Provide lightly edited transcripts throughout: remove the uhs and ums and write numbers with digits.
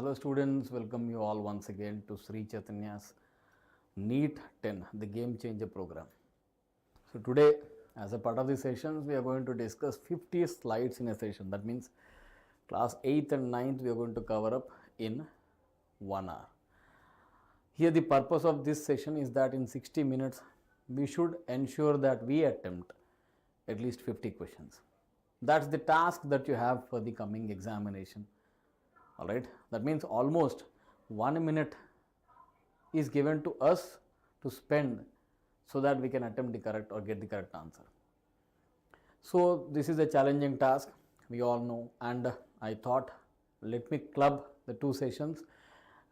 Hello students, welcome you all once again to Sri Chaitanya's NEET 10, the game changer program. So today, as a part of the sessions, we are going to discuss 50 slides in a session. That means class 8th and 9th we are going to cover up in 1 hour. Here the purpose of this session is that in 60 minutes, we should ensure that we attempt at least 50 questions. That's the task that you have for the coming examination. Alright, that means almost 1 minute is given to us to spend so that we can attempt the correct or get the correct answer. So this is a challenging task, we all know, and I thought let me club the two sessions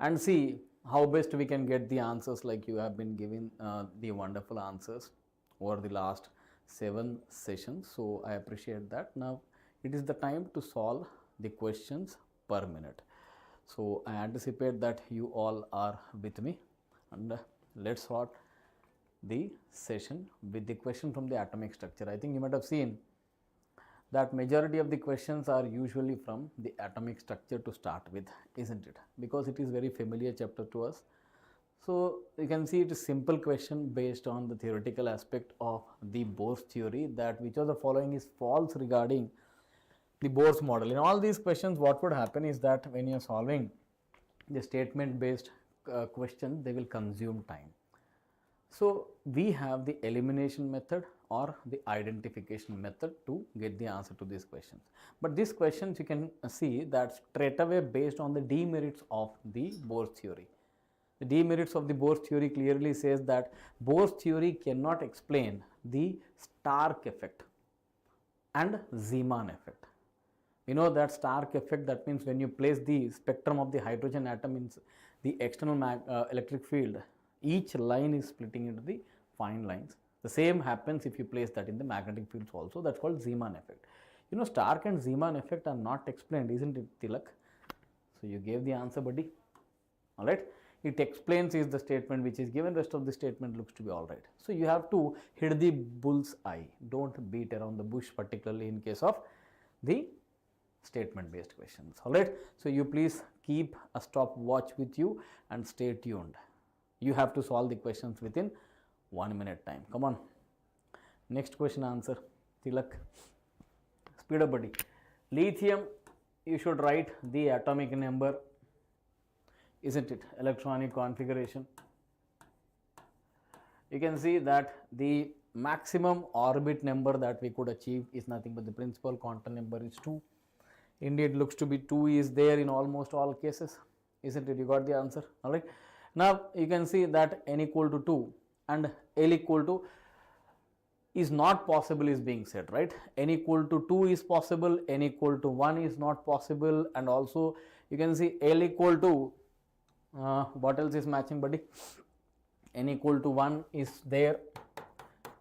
and see how best we can get the answers like you have been giving the wonderful answers over the last 7 sessions. So I appreciate that. Now it is the time to solve the questions per minute. So I anticipate that you all are with me, and let's start the session with the question from the atomic structure. I think you might have seen that majority of the questions are usually from the atomic structure to start with, isn't it? Because it is very familiar chapter to us. So you can see it is simple question based on the theoretical aspect of the Bohr's theory, that which of the following is false regarding the Bohr's model. In all these questions, what would happen is that when you are solving the statement based question, they will consume time. So we have the elimination method or the identification method to get the answer to these questions. But these questions you can see that straight away based on the demerits of the Bohr's theory. The demerits of the Bohr's theory clearly says that Bohr's theory cannot explain the Stark effect and Zeeman effect. You know that Stark effect, that means when you place the spectrum of the hydrogen atom in the external electric field, each line is splitting into the fine lines. The same happens if you place that in the magnetic fields also. That's called Zeeman effect. You know, Stark and Zeeman effect are not explained, isn't it, Tilak? So you gave the answer, buddy. Alright. It explains is the statement which is given, rest of the statement looks to be alright. So you have to hit the bull's eye. Don't beat around the bush, particularly in case of the statement based questions. Alright. So you please keep a stopwatch with you and stay tuned. You have to solve the questions within 1 minute time. Come on. Next question answer. Tilak. Speed up, buddy. Lithium, you should write the atomic number, isn't it? Electronic configuration. You can see that the maximum orbit number that we could achieve is nothing but the principal quantum number is 2. Indeed, looks to be 2 is there in almost all cases, isn't it? You got the answer. All right. Now you can see that n equal to 2 and L equal to is not possible is being said, right? N equal to 2 is possible, n equal to 1 is not possible, and also you can see L equal to what else is matching, buddy? N equal to 1 is there,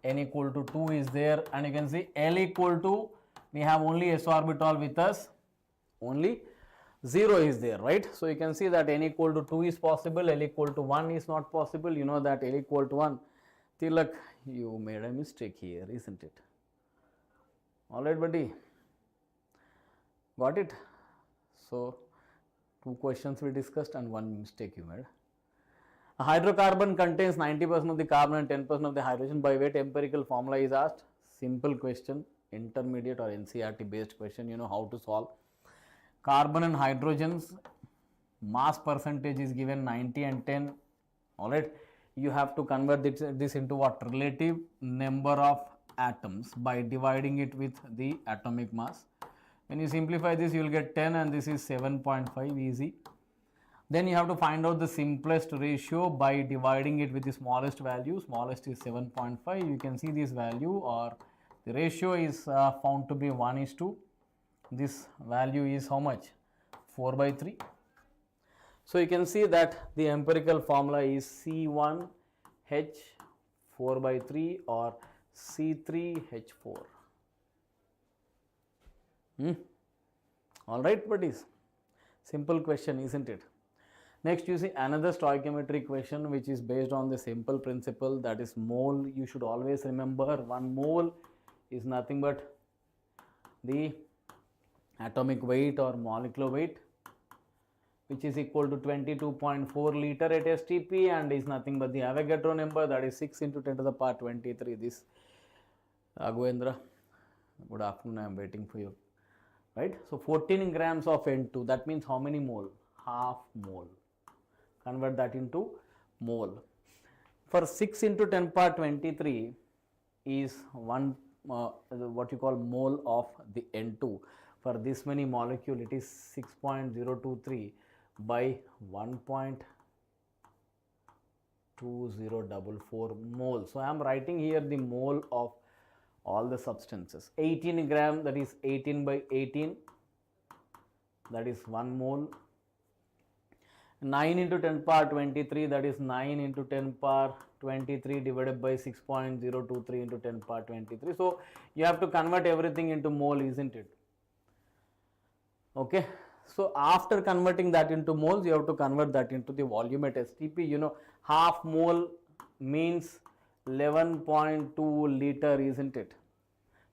n equal to 2 is there, and you can see L equal to, we have only s orbital with us, only 0 is there, right? So you can see that n equal to 2 is possible, L equal to 1 is not possible. You know that L equal to 1. Tilak, you made a mistake here, isn't it? Alright, buddy. Got it? So 2 questions we discussed and 1 mistake you made. A hydrocarbon contains 90% of the carbon and 10% of the hydrogen. By what empirical formula is asked? Simple question, intermediate or NCERT based question. You know how to solve. Carbon and hydrogens mass percentage is given 90 and 10. Alright, you have to convert this into what? Relative number of atoms by dividing it with the atomic mass. When you simplify this, you will get 10 and this is 7.5, easy. Then you have to find out the simplest ratio by dividing it with the smallest value. Smallest is 7.5. You can see this value, or the ratio is found to be 1:2. This value is how much? 4/3. So you can see that the empirical formula is C1H 4/3 or C3H4. Alright, buddies. Simple question, isn't it? Next, you see another stoichiometry question which is based on the simple principle, that is mole. You should always remember 1 mole is nothing but the atomic weight or molecular weight which is equal to 22.4 liter at STP and is nothing but the Avogadro number, that is 6 into 10 to the power 23. This Raghavendra, good afternoon, I am waiting for you. Right? So 14 grams of N2, that means how many mole? Half mole. Convert that into mole. For 6 into 10 power 23 is what you call mole of the N2. For this many molecule, it is 6.023 by 1.2044 mole. So I am writing here the mole of all the substances. 18 gram, that is 18 by 18, that is 1 mole. 9 into 10 power 23, that is 9 into 10 power 23 divided by 6.023 into 10 power 23. So you have to convert everything into mole, isn't it? Okay. So after converting that into moles, you have to convert that into the volume at STP. You know, half mole means 11.2 liter, isn't it?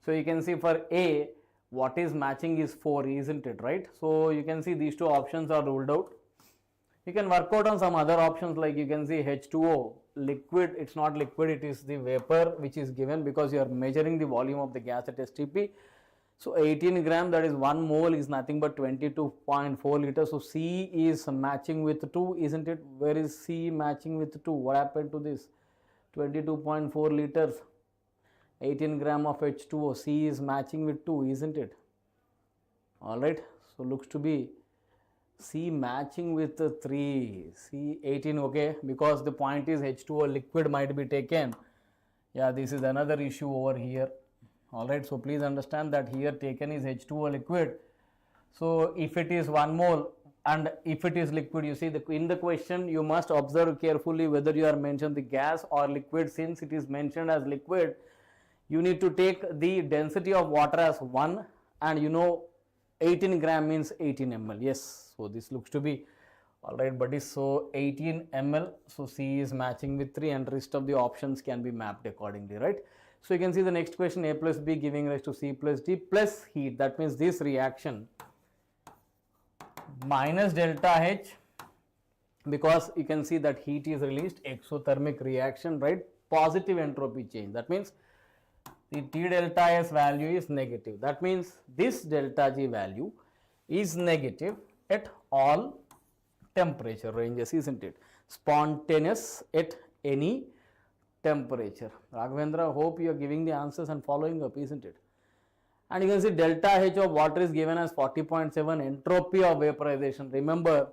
So you can see for A, what is matching is 4, isn't it, right? So you can see these two options are ruled out. You can work out on some other options, like you can see H2O, liquid, it's not liquid, it is the vapor which is given because you are measuring the volume of the gas at STP. So 18 gram, that is 1 mole, is nothing but 22.4 liters. So C is matching with 2, isn't it? Where is C matching with 2? What happened to this? 22.4 liters, 18 gram of H2O, C is matching with 2, isn't it? Alright, so looks to be C matching with 3, C 18, okay, because the point is H2O liquid might be taken. Yeah, this is another issue over here. Alright, so please understand that here taken is H2O liquid. So if it is 1 mole and if it is liquid, you see in the question you must observe carefully whether you are mentioned the gas or liquid. Since it is mentioned as liquid, you need to take the density of water as 1, and you know 18 gram means 18 ml. Yes, so this looks to be alright, buddy. So 18 ml, so C is matching with 3 and rest of the options can be mapped accordingly, right? So you can see the next question, A plus B giving rise to C plus D plus heat. That means this reaction minus delta H, because you can see that heat is released, exothermic reaction, right? Positive entropy change. That means the T delta S value is negative. That means this delta G value is negative at all temperature ranges, isn't it? Spontaneous at any temperature. Raghavendra, hope you are giving the answers and following up, isn't it? And you can see delta H of water is given as 40.7, entropy of vaporization. Remember,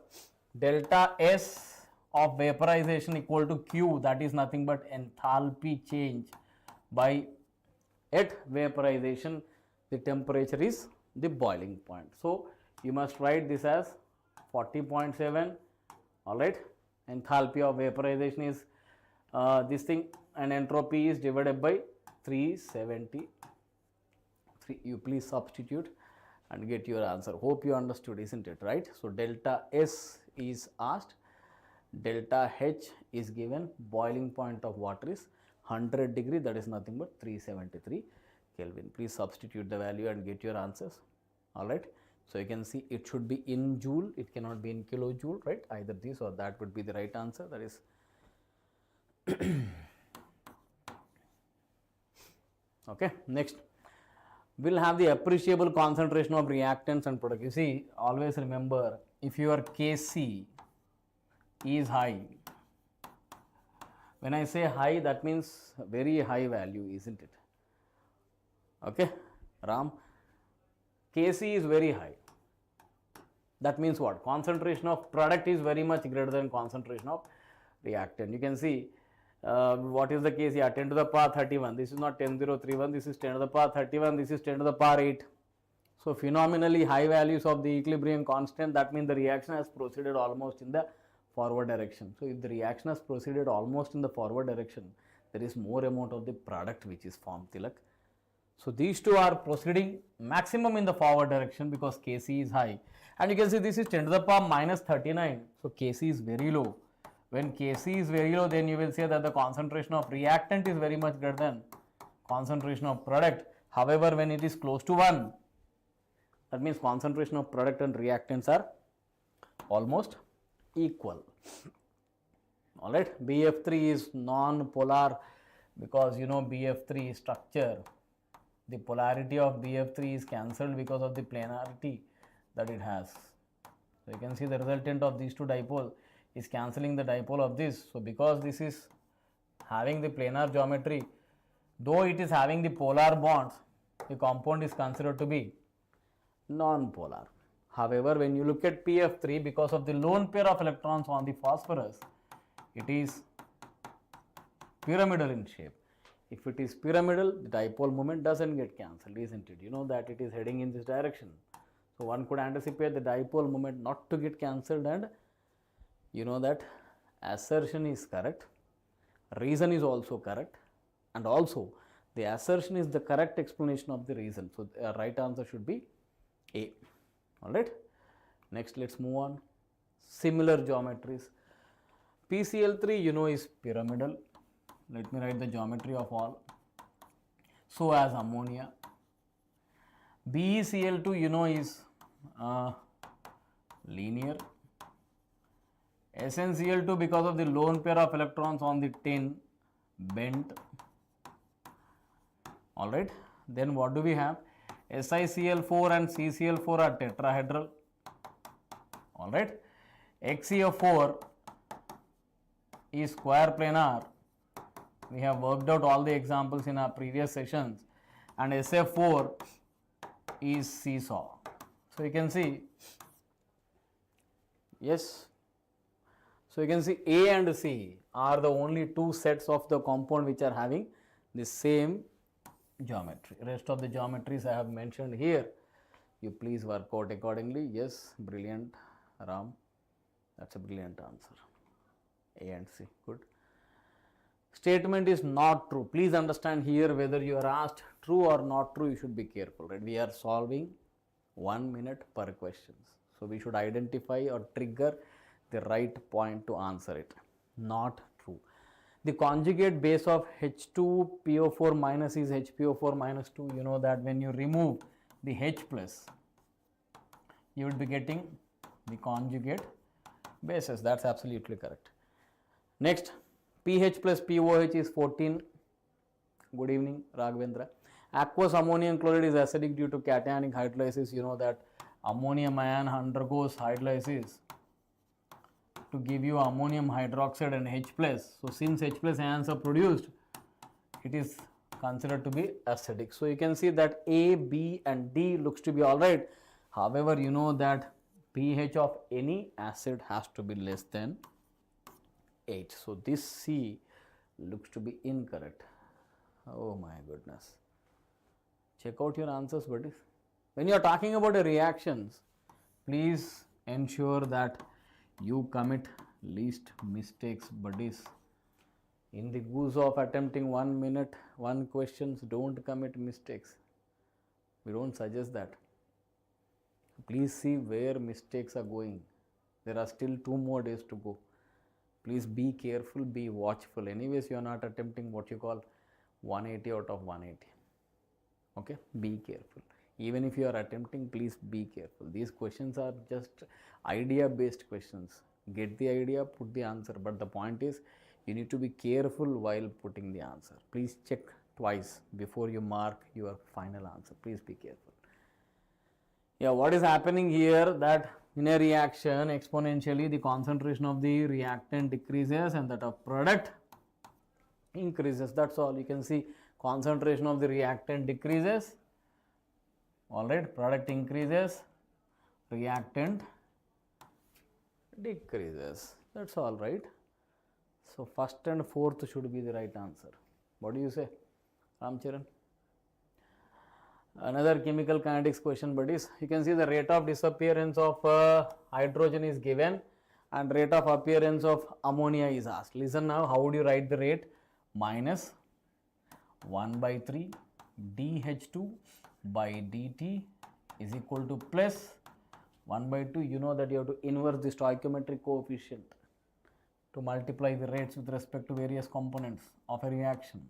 delta S of vaporization equal to Q, that is nothing but enthalpy change by at vaporization, the temperature is the boiling point. So you must write this as 40.7, alright, enthalpy of vaporization is this thing, and entropy is divided by 373. You please substitute and get your answer. Hope you understood, isn't it, right? So delta S is asked, delta H is given, boiling point of water is 100 degree, that is nothing but 373 Kelvin. Please substitute the value and get your answers. Alright, so you can see it should be in joule, it cannot be in kilojoule, right? Either this or that would be the right answer, that is okay. Next, we'll have the appreciable concentration of reactants and products. You see, always remember, if your Kc is high, when I say high, that means very high value, isn't it? Okay, Ram, Kc is very high. That means what? Concentration of product is very much greater than concentration of reactant. You can see what is the case here? 10 to the power 31. This is not 10031. This is 10 to the power 31. This is 10 to the power 8. So phenomenally high values of the equilibrium constant. That means the reaction has proceeded almost in the forward direction. So if the reaction has proceeded almost in the forward direction, there is more amount of the product which is formed, Tilak. So these two are proceeding maximum in the forward direction because Kc is high. And you can see this is 10 to the power minus 39. So Kc is very low. When Kc is very low, then you will say that the concentration of reactant is very much greater than concentration of product. However, when it is close to 1, that means concentration of product and reactants are almost equal. All right, BF3 is non-polar because you know BF3 structure, the polarity of BF3 is cancelled because of the planarity that it has. So you can see the resultant of these two dipole is cancelling the dipole of this. So because this is having the planar geometry, though it is having the polar bonds, the compound is considered to be non-polar. However, when you look at PF3, because of the lone pair of electrons on the phosphorus, it is pyramidal in shape. If it is pyramidal, the dipole moment doesn't get cancelled, isn't it? You know that it is heading in this direction. So one could anticipate the dipole moment not to get cancelled, and you know that assertion is correct, reason is also correct, and also the assertion is the correct explanation of the reason. So the right answer should be A. Alright. Next let's move on. Similar geometries. PCl3 you know is pyramidal. Let me write the geometry of all. So as ammonia. BeCl2 you know is linear. SnCl2 because of the lone pair of electrons on the tin, bent. Alright. Then what do we have? SiCl4 and CCl4 are tetrahedral. Alright. XeF4 is square planar. We have worked out all the examples in our previous sessions, and SF4 is seesaw. So you can see, yes, so you can see A and C are the only two sets of the compound which are having the same geometry. Rest of the geometries I have mentioned here, you please work out accordingly. Yes, brilliant Ram, that's a brilliant answer. A and C, good. Statement is not true. Please understand here, whether you are asked true or not true, you should be careful, right? We are solving 1 minute per questions. So we should identify or trigger the right point to answer it. Not true. The conjugate base of H2PO4 minus is HPO4 minus 2. You know that when you remove the H plus, you will be getting the conjugate bases. That's absolutely correct. Next, pH plus POH is 14. Good evening, Raghavendra. Aqueous ammonium chloride is acidic due to cationic hydrolysis. You know that ammonium ion undergoes hydrolysis to give you ammonium hydroxide and H plus. So since H plus ions are produced, it is considered to be acidic. So you can see that A, B and D looks to be alright. However, you know that pH of any acid has to be less than 8. So this C looks to be incorrect. Oh my goodness. Check out your answers, buddies. When you are talking about the reactions, please ensure that you commit least mistakes, buddies. In the goose of attempting 1 minute, 1 questions, don't commit mistakes. We don't suggest that. Please see where mistakes are going. There are still 2 more days to go. Please be careful, be watchful. Anyways, you are not attempting what you call 180 out of 180. Okay, be careful. Even if you are attempting, please be careful. These questions are just idea based questions. Get the idea, put the answer. But the point is, you need to be careful while putting the answer. Please check twice before you mark your final answer. Please be careful. Yeah, what is happening here, that in a reaction, exponentially the concentration of the reactant decreases and that of product increases. That's all. You can see concentration of the reactant decreases. Alright, product increases, reactant decreases. That's all right. So first and fourth should be the right answer. What do you say, Ramcharan? Another chemical kinetics question, buddies. You can see the rate of disappearance of hydrogen is given and rate of appearance of ammonia is asked. Listen now, how would you write the rate? Minus 1 by 3 dH2 by dt is equal to plus 1 by 2. You know that you have to inverse the stoichiometric coefficient to multiply the rates with respect to various components of a reaction.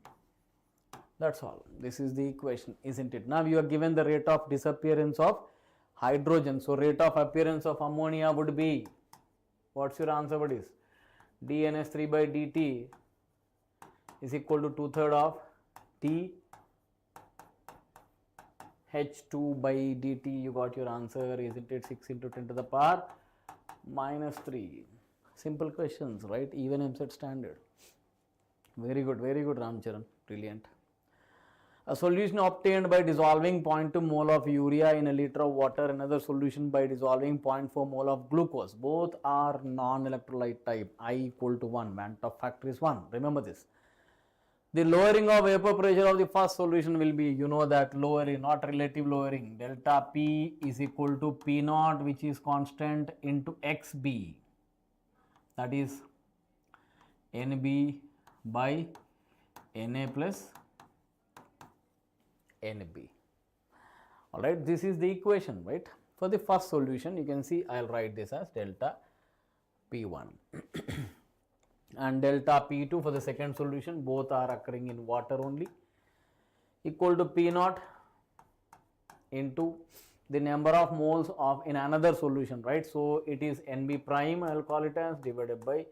That's all. This is the equation, isn't it? Now you are given the rate of disappearance of hydrogen. So rate of appearance of ammonia would be What's your answer, buddies? dNH3 by dt is equal to 2/3 of T H2 by dt. You got your answer, isn't it? 6 into 10 to the power minus 3. Simple questions, right? Even MSET standard. Very good, Ramcharan. Brilliant. A solution obtained by dissolving 0.2 mole of urea in a liter of water, another solution by dissolving 0.4 mole of glucose. Both are non-electrolyte type. I equal to 1. Van't factor is 1. Remember this. The lowering of vapor pressure of the first solution will be, you know that, lowering, not relative lowering. Delta P is equal to P naught, which is constant, into XB. That is NB by Na plus NB. Alright, this is the equation, right? For the first solution, you can see I'll write this as delta P1 and delta P2 for the second solution. Both are occurring in water only, equal to P naught into the number of moles of in another solution, right? So it is NB prime, I will call it as, divided by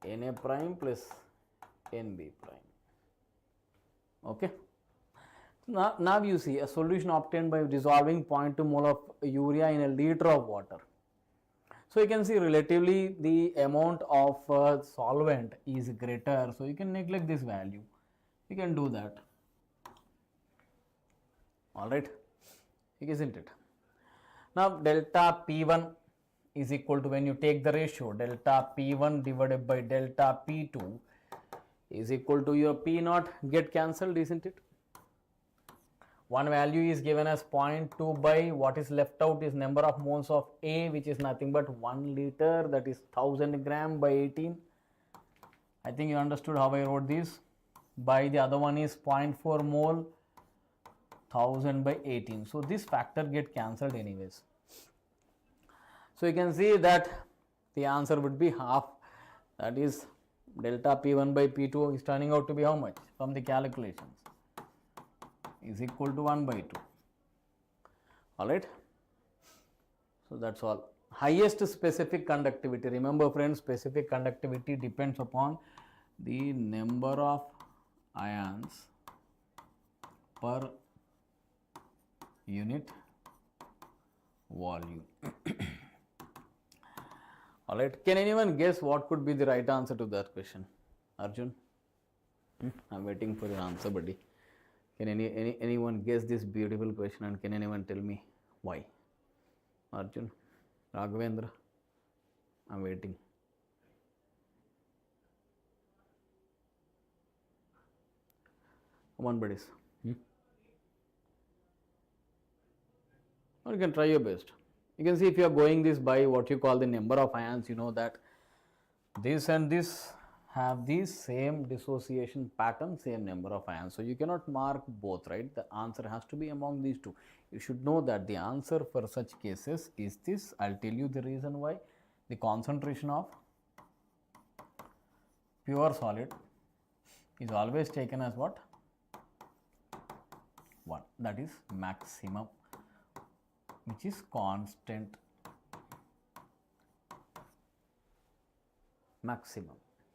Na prime plus NB prime. Okay. Now you see a solution obtained by dissolving 0.2 mole of urea in a liter of water. So you can see relatively the amount of solvent is greater. So you can neglect this value. You can do that. Alright, isn't it? Now delta P1 is equal to, when you take the ratio, delta P1 divided by delta P2 is equal to your P naught, get cancelled, isn't it? One value is given as 0.2 by, what is left out is number of moles of A, which is nothing but 1 liter, that is 1000 gram by 18. I think you understood how I wrote this. By the other one is 0.4 mole, 1000 by 18. So this factor get cancelled anyways. So you can see that the answer would be half, that is delta P1 by P2 is turning out to be how much from the calculations? Is equal to 1 by 2. Alright. So that's all. Highest specific conductivity. Remember friends, specific conductivity depends upon the number of ions per unit volume. Alright. Can anyone guess what could be the right answer to that question? Arjun? I'm waiting for your answer, buddy. Can anyone guess this beautiful question, and can anyone tell me why? Arjun, Raghavendra, I'm waiting. Come on, buddies. Or you can try your best. You can see if you are going this by what you call the number of ions, you know that this and this have the same dissociation pattern, same number of ions. So you cannot mark both, right? The answer has to be among these two. You should know that the answer for such cases is this. I'll tell you the reason why. The concentration of pure solid is always taken as what? 1. That is maximum, which is constant.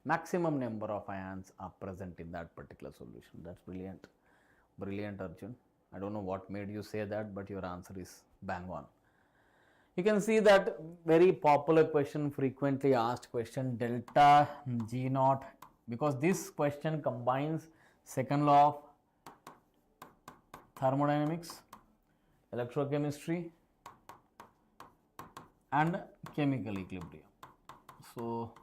Maximum number of ions are present in that particular solution. That's brilliant. Brilliant, Arjun. I don't know what made you say that, but your answer is bang on. You can see that very popular question, frequently asked question, delta G naught, because this question combines second law of thermodynamics, electrochemistry and chemical equilibrium. So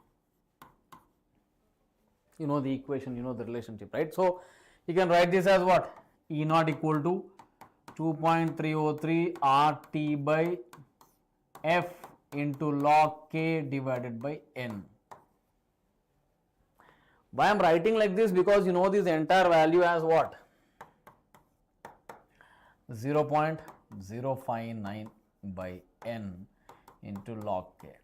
you know the equation, you know the relationship, right? So you can write this as what? E naught equal to 2.303 RT by F into log K divided by N. Why I am writing like this? Because you know this entire value as what? 0.059 by N into log K.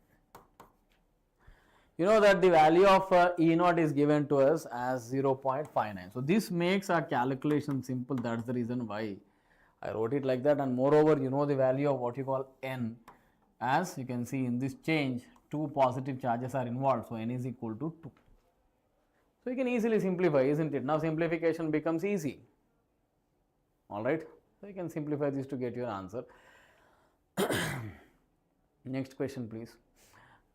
You know that the value of E naught is given to us as 0.59. So this makes our calculation simple. That's the reason why I wrote it like that. And moreover, you know the value of what you call N, as you can see in this change 2 positive charges are involved, so n is equal to 2. So you can easily simplify, isn't it? Now simplification becomes easy. Alright, so you can simplify this to get your answer. Next question please.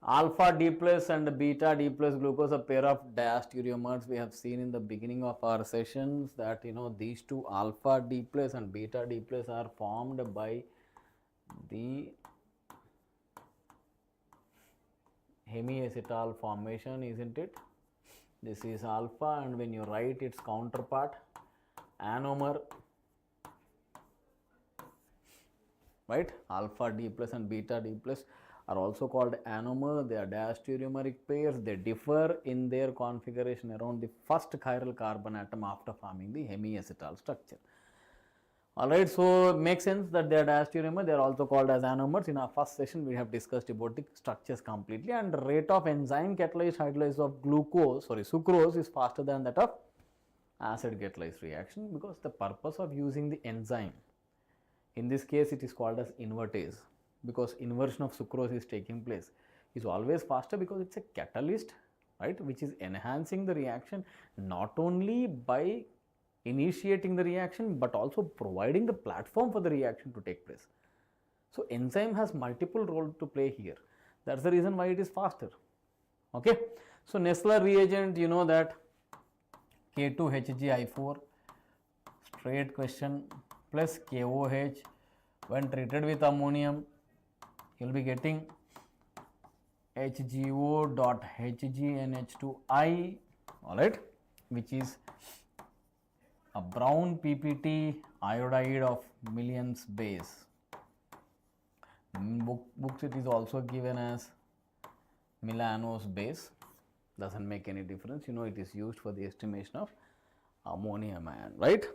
Alpha D plus and beta D plus glucose, a pair of diastereomers. We have seen in the beginning of our sessions that these two alpha D plus and beta D plus are formed by the hemiacetal formation, isn't it? This is alpha, and when you write its counterpart, anomer, right? Alpha D plus and beta D plus are also called anomer. They are diastereomeric pairs. They differ in their configuration around the first chiral carbon atom after forming the hemiacetal structure. Alright, so it makes sense that they are diastereomer. They are also called as anomers. In our first session, we have discussed about the structures completely, and the rate of enzyme catalyzed hydrolysis of sucrose is faster than that of acid catalyzed reaction, because the purpose of using the enzyme, in this case it is called as invertase, because inversion of sucrose is taking place, is always faster because it's a catalyst, right, which is enhancing the reaction not only by initiating the reaction but also providing the platform for the reaction to take place. So enzyme has multiple roles to play here. That's the reason why it is faster. Okay. So Nessler reagent, you know that K2HgI4, straight question, plus KOH, when treated with ammonium, you will be getting HGO.HgNH2I, alright, which is a brown PPT iodide of millions base. In books it is also given as Milanose base. Doesn't make any difference, it is used for the estimation of ammonium ion, right?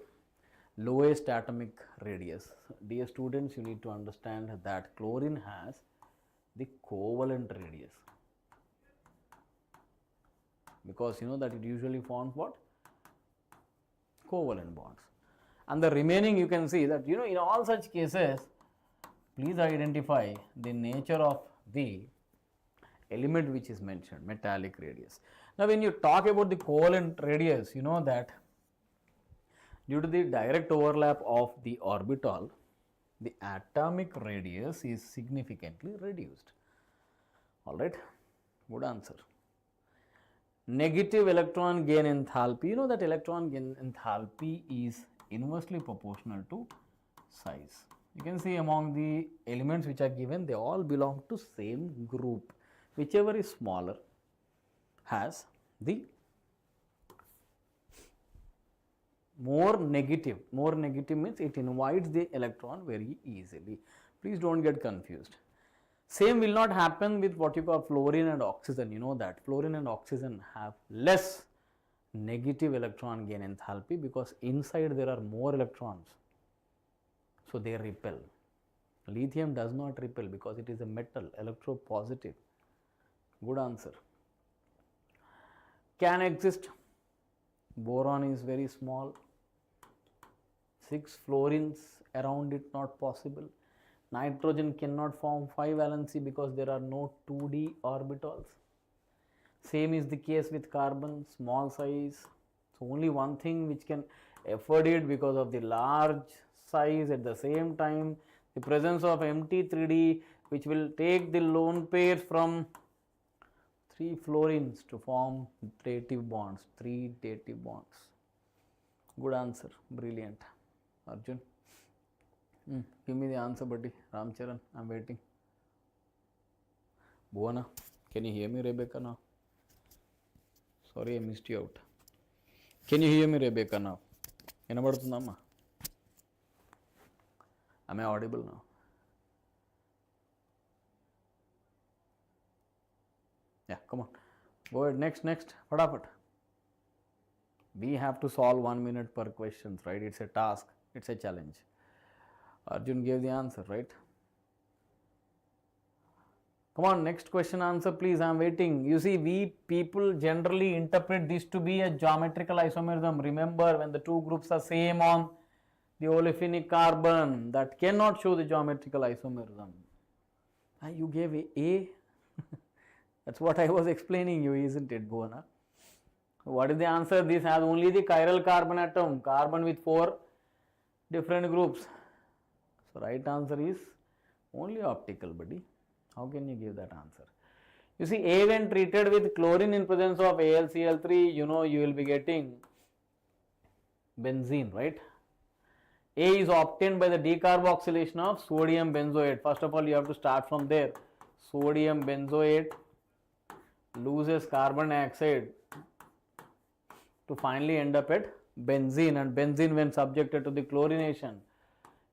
Lowest atomic radius. Dear students, you need to understand that chlorine has the covalent radius, because that it usually forms what? Covalent bonds. And the remaining, you can see that in all such cases, please identify the nature of the element which is mentioned, metallic radius. Now when you talk about the covalent radius, you know that due to the direct overlap of the orbital, the atomic radius is significantly reduced. Alright, good answer. Negative electron gain enthalpy, you know that electron gain enthalpy is inversely proportional to size. You can see among the elements which are given, they all belong to same group. Whichever is smaller has the more negative. More negative means it invites the electron very easily. Please don't get confused. Same will not happen with what you call fluorine and oxygen. You know that fluorine and oxygen have less negative electron gain enthalpy because inside there are more electrons. So they repel. Lithium does not repel because it is a metal, electropositive. Good answer. Can exist. Boron is very small. 6 fluorines around it, not possible. Nitrogen cannot form 5 valency because there are no 2d orbitals. Same is the case with carbon, small size. So only one thing which can afford it because of the large size, at the same time the presence of empty 3d, which will take the lone pairs from 3 fluorines to form dative bonds, 3 dative bonds. Good answer, brilliant. Arjun, give me the answer, buddy. Ramcharan, I'm waiting. Bhuwana, can you hear me, Rebecca, now? Sorry, I missed you out. Can you hear me, Rebecca, now? Enabadutundamma? Am I audible now? Yeah, come on. Go ahead. Next. Fadafat. We have to solve 1 minute per question, right? It's a task. It's a challenge. Arjun gave the answer, right? Come on, next question answer, please. I'm waiting. You see, we people generally interpret this to be a geometrical isomerism. Remember, when the two groups are same on the olefinic carbon, that cannot show the geometrical isomerism. You gave A. That's what I was explaining you, isn't it, Bhuwana? What is the answer? This has only the chiral carbon atom, carbon with 4 different groups. So right answer is only optical, buddy. How can you give that answer? You see, A when treated with chlorine in presence of AlCl3, you know you will be getting benzene, right? A is obtained by the decarboxylation of sodium benzoate. First of all, you have to start from there. Sodium benzoate loses carbon dioxide to finally end up at benzene, and benzene when subjected to the chlorination,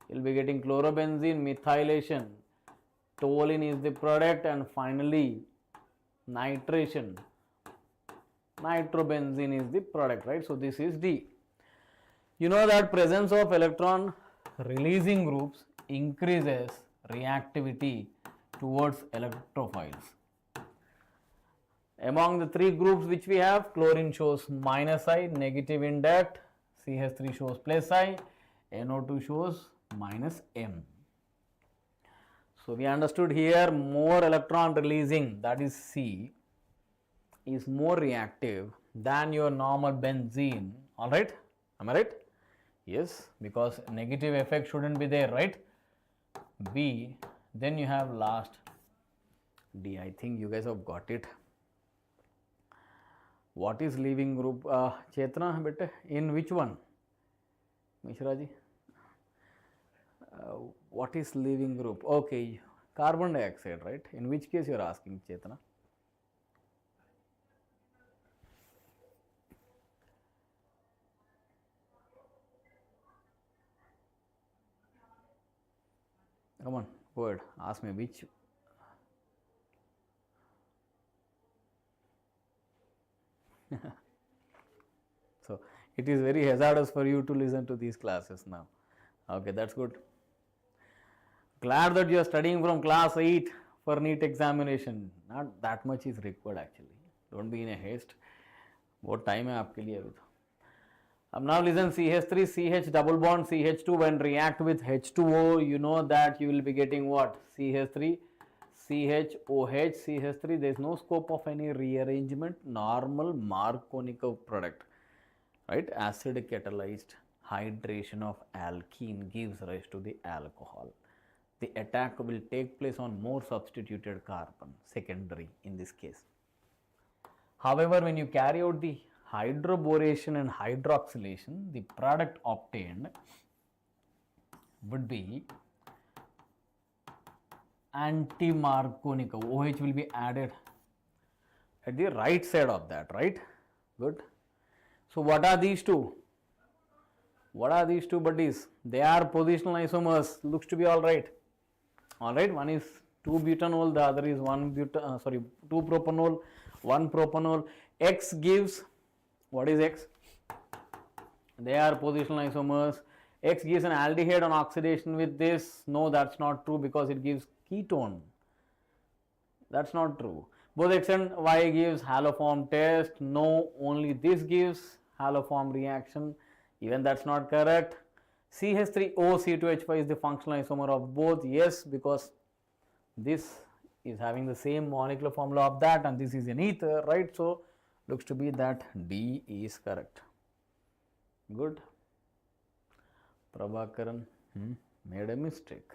you will be getting chlorobenzene, methylation, toluene is the product, and finally nitration, nitrobenzene is the product, right? So this is D. You know that presence of electron releasing groups increases reactivity towards electrophiles. Among the 3 groups which we have, chlorine shows minus I, negative induct, CH3 shows plus I, NO2 shows minus M. So we understood here more electron releasing, that is C, is more reactive than your normal benzene. Alright, am I right? Yes, because negative effect shouldn't be there, right? B, then you have last D. I think you guys have got it. What is leaving group? Chaitanya, beta, in which one? Mishra ji? What is leaving group? Okay, carbon dioxide, right? In which case you are asking, Chaitanya? Come on, go ahead, ask me which. So it is very hazardous for you to listen to these classes now. Okay, that's good. Glad that you are studying from class 8 for NEET examination. Not that much is required actually. Don't be in a haste. बहुत time है आपके लिए अभी तो. अब now listen, CH3, CH double bond, CH2 when react with H2O, you know that you will be getting what? CH3, CHOH, CH3, there is no scope of any rearrangement, normal Markovnikov product, right? Acidic catalyzed hydration of alkene gives rise to the alcohol. The attack will take place on more substituted carbon, secondary in this case. However, when you carry out the hydroboration and hydroxylation, the product obtained would be anti-Markovnikov. OH will be added at the right side of that, right? Good. So what are these two? What are these two buddies? They are positional isomers. Looks to be all right. All right. One is 2-butanol. The other is 2 propanol, 1 propanol. X gives, what is X? They are positional isomers. X gives an aldehyde on oxidation with this. No, that's not true because it gives ketone. That's not true. Both X and Y gives haloform test. No, only this gives haloform reaction. Even that's not correct. CH3O C2H5 is the functional isomer of both. Yes, because this is having the same molecular formula of that and this is an ether, right? So looks to be that D is correct. Good. Prabhakaran made a mistake.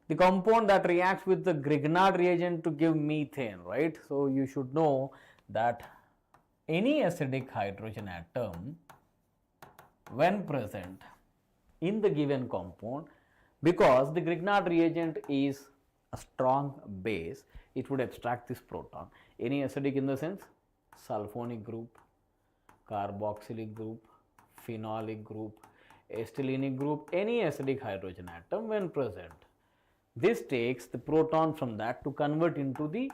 The compound that reacts with the Grignard reagent to give methane, right? So you should know that any acidic hydrogen atom when present in the given compound, because the Grignard reagent is a strong base, it would abstract this proton. Any acidic in the sense sulfonic group, carboxylic group, phenolic group, acetylenic group, any acidic hydrogen atom when present. This takes the proton from that to convert into the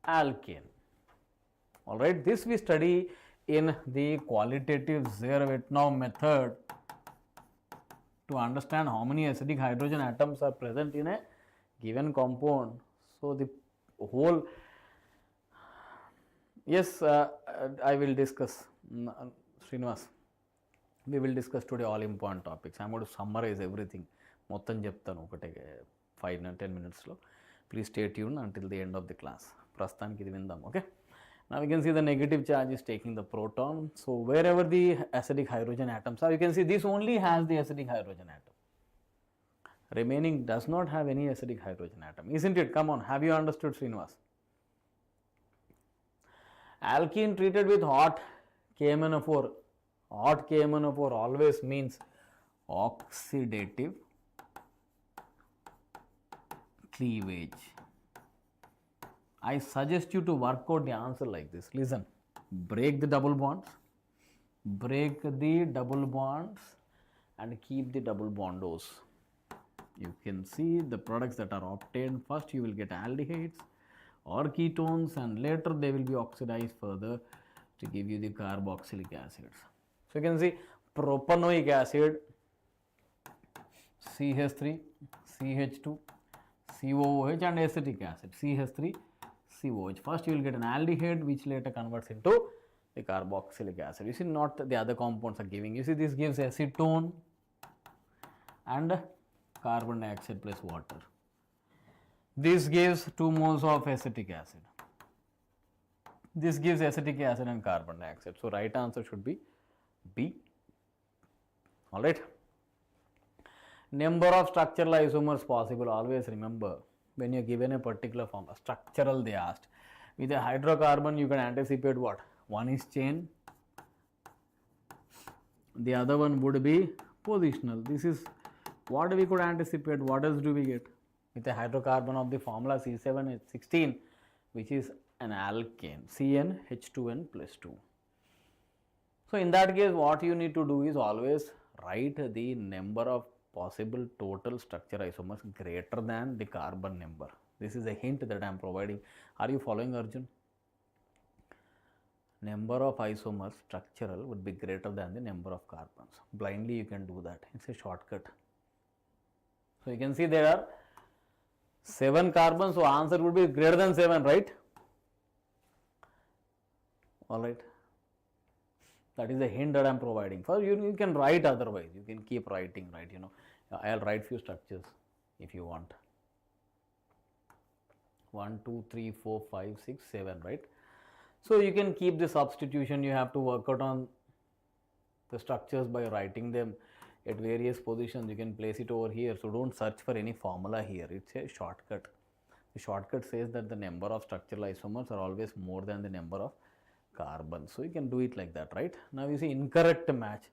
alkane. Alright, this we study in the qualitative Zervetnov method to understand how many acidic hydrogen atoms are present in a given compound. So the whole, yes, I will discuss, Srinivas, we will discuss today all important topics. I am going to summarize everything. మొత్తం చెప్తాను ఒకటే 5-10 minutes లో. Please stay tuned until the end of the class. Prastaniki idi vindam, okay? Now we can see the negative charge is taking the proton. So wherever the acidic hydrogen atoms are, you can see this only has the acidic hydrogen atom. Remaining does not have any acidic hydrogen atom, isn't it? Come on, have you understood, Srinivas? Alkene treated with hot KMnO4. Hot KMnO4 always means oxidative cleavage. I suggest you to work out the answer like this. Listen, break the double bonds, and keep the double bondos. You can see the products that are obtained. First you will get aldehydes or ketones, and later they will be oxidized further to give you the carboxylic acids. So you can see propanoic acid, CH3, CH2, COOH, and acetic acid, CH3, COOH. First you will get an aldehyde which later converts into the carboxylic acid. You see, not the other compounds are giving. You see, this gives acetone and carbon dioxide plus water. This gives 2 moles of acetic acid. This gives acetic acid and carbon dioxide. So right answer should be B. Alright. Number of structural isomers possible. Always remember, when you are given a particular formula, structural they asked. With a hydrocarbon you can anticipate what? One is chain, the other one would be positional. This is what we could anticipate. What else do we get? With a hydrocarbon of the formula C7H16, which is an alkane, CnH2n plus 2. So in that case, what you need to do is always write the number of possible total structure isomers greater than the carbon number. This is a hint that I am providing. Are you following, Arjun? Number of isomers structural would be greater than the number of carbons. Blindly you can do that. It's a shortcut. So you can see there are 7 carbons, so answer would be greater than 7, right? Alright. That is the hint that I am providing. First, you can write otherwise. You can keep writing, right? You know, I'll write few structures if you want. 1, 2, 3, 4, 5, 6, 7, right? So you can keep the substitution. You have to work out on the structures by writing them at various positions. You can place it over here. So don't search for any formula here. It's a shortcut. The shortcut says that the number of structural isomers are always more than the number of carbons. So you can do it like that, right? Now you see incorrect match.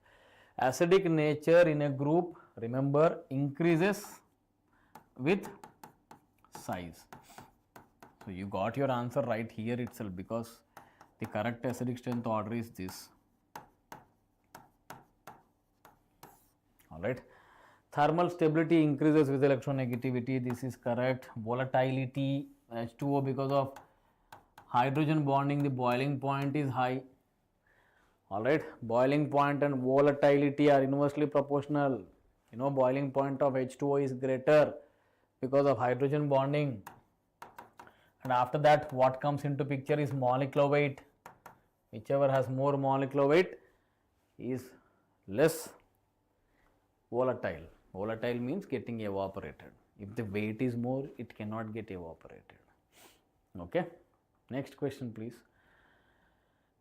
Acidic nature in a group, remember, increases with size. So you got your answer right here itself, because the correct acidic strength order is this. Alright. Thermal stability increases with electronegativity. This is correct. Volatility, H2O, because of hydrogen bonding, the boiling point is high. Alright. Boiling point and volatility are inversely proportional. You know, boiling point of H2O is greater because of hydrogen bonding. And after that, what comes into picture is molecular weight. Whichever has more molecular weight is less volatile. Volatile means getting evaporated. If the weight is more, it cannot get evaporated. Okay. Next question, please.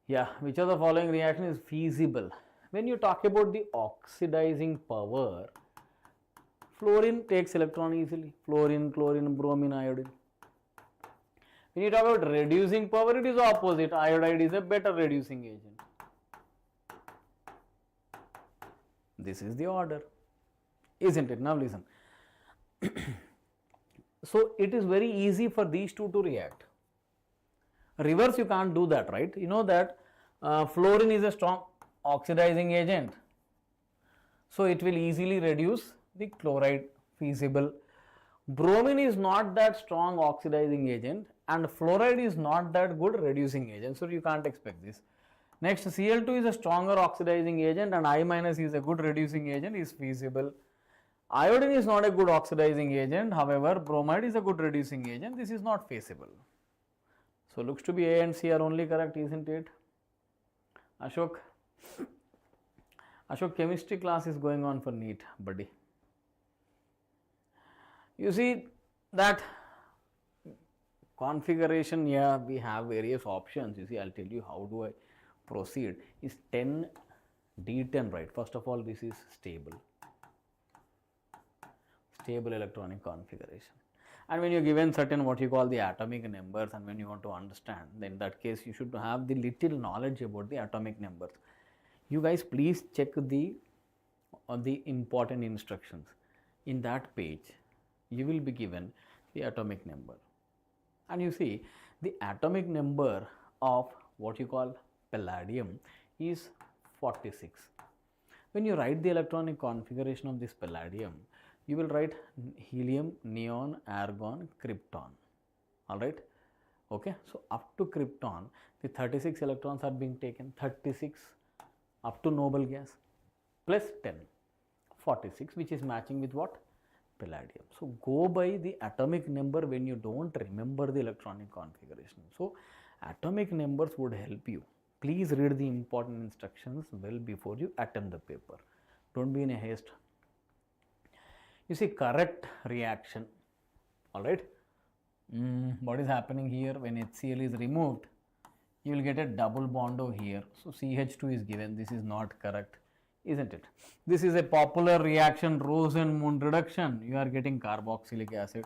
Yeah, which of the following reaction is feasible? When you talk about the oxidizing power, fluorine takes electron easily. Fluorine, chlorine, bromine, iodine. When you talk about reducing power, it is opposite. Iodide is a better reducing agent. This is the order, isn't it? Now listen. So it is very easy for these two to react. Reverse, you can't do that, right? You know that fluorine is a strong oxidizing agent. So it will easily reduce the chloride, feasible. Bromine is not that strong oxidizing agent, and fluoride is not that good reducing agent. So you can't expect this. Next, Cl2 is a stronger oxidizing agent, and I minus is a good reducing agent, is feasible. Iodine is not a good oxidizing agent. However, bromide is a good reducing agent. This is not feasible. So looks to be A and C are only correct, isn't it? Ashok, chemistry class is going on for NEET, buddy. You see that configuration, yeah, we have various options. You see, I'll tell you how do I proceed. Is 10 D10, right? First of all, this is stable electronic configuration. And when you're given certain what you call the atomic numbers, and when you want to understand, then in that case you should have the little knowledge about the atomic numbers. You guys please check the important instructions. In that page you will be given the atomic number, and you see the atomic number of what you call palladium is 46. When you write the electronic configuration of this palladium, you will write helium, neon, argon, krypton. All right. Okay. So up to krypton, the 36 electrons are being taken. 36 up to noble gas plus 10, 46, which is matching with what? Palladium. So go by the atomic number when you don't remember the electronic configuration. So atomic numbers would help you. Please read the important instructions well before you attempt the paper. Don't be in a haste. You see, correct reaction. All right. What is happening here? When HCl is removed, you will get a double bond over here. So CH2 is given. This is not correct, isn't it? This is a popular reaction, Rosenmund reduction. You are getting carboxylic acid.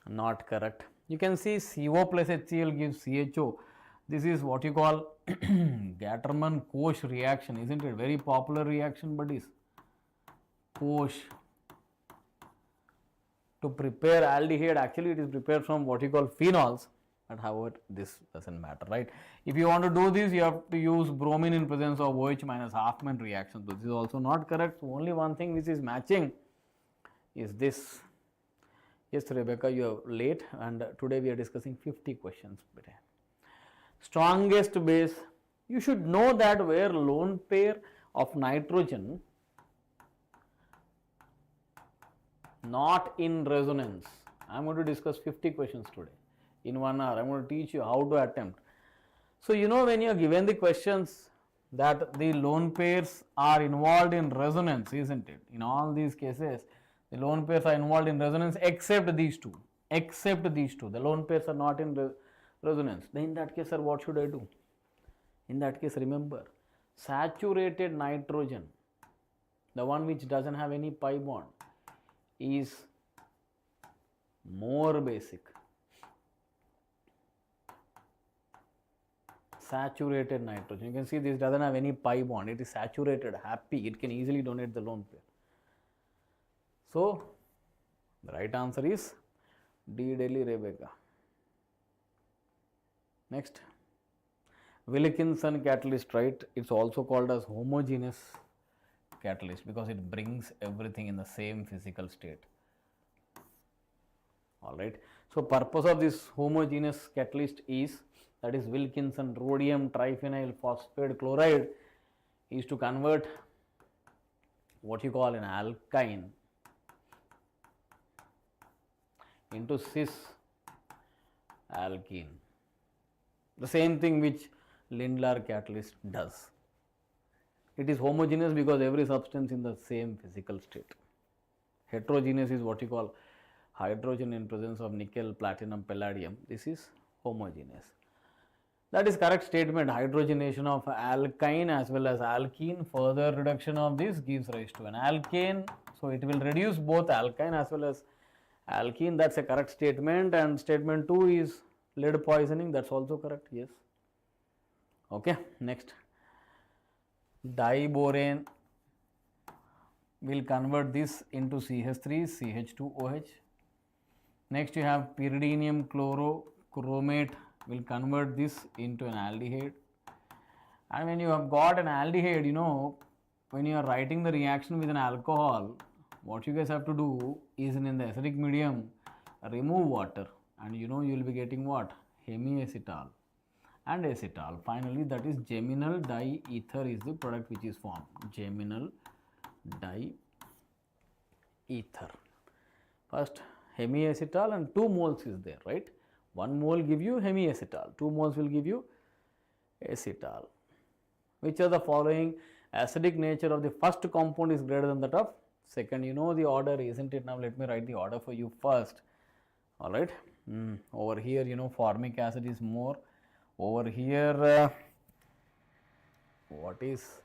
Not correct. You can see CO plus HCl gives CHO. This is what you call Gattermann-Koch reaction, isn't it? Very popular reaction, buddies. Koch. To prepare aldehyde, actually it is prepared from what you call phenols, but however this doesn't matter, right? If you want to do this, you have to use bromine in presence of OH minus Hoffman reaction. So this is also not correct. So only one thing which is matching is this. Yes, Rebecca, you are late, and today we are discussing 50 questions. Strongest base, you should know that where lone pair of nitrogen not in resonance. I am going to discuss 50 questions today. In 1 hour, I am going to teach you how to attempt. So, you know, when you are given the questions that the lone pairs are involved in resonance, isn't it? In all these cases, the lone pairs are involved in resonance except these two. Except these two. The lone pairs are not in resonance. Then in that case, sir, what should I do? In that case, remember, saturated nitrogen, the one which doesn't have any pi bond, is more basic. Saturated nitrogen, you can see this doesn't have any pi bond, it is saturated, happy, it can easily donate the lone pair. So the right answer is D. Delhi, Rebecca. Next, Wilkinson catalyst, right? It's also called as homogeneous catalyst because it brings everything in the same physical state. All right. So purpose of this homogeneous catalyst is, that is Wilkinson rhodium triphenyl phosphate chloride, is to convert what you call an alkyne into cis alkene. The same thing which Lindlar catalyst does. It is homogeneous because every substance in the same physical state. Heterogeneous is what you call hydrogen in presence of nickel, platinum, palladium. This is homogeneous. That is correct statement. Hydrogenation of alkyne as well as alkene, further reduction of this gives rise to an alkane. So it will reduce both alkyne as well as alkene. That's a correct statement. And statement 2 is lead poisoning. That's also correct. Yes. Okay. Next. Diborane will convert this into CH3, CH2OH. Next you have pyridinium chlorochromate will convert this into an aldehyde. And when you have got an aldehyde, you know, when you are writing the reaction with an alcohol, what you guys have to do is in the acidic medium, remove water, and you know you will be getting what? Hemiacetal and acetal. Finally, that is geminal diether is the product which is formed. Geminal diether. First hemiacetal and 2 moles is there, right? 1 mole give you hemiacetal, 2 moles will give you acetal. Which are the following? Acidic nature of the first compound is greater than that of second. You know the order, isn't it? Now let me write the order for you first. All right. Over here, formic acid is more. Over here, what is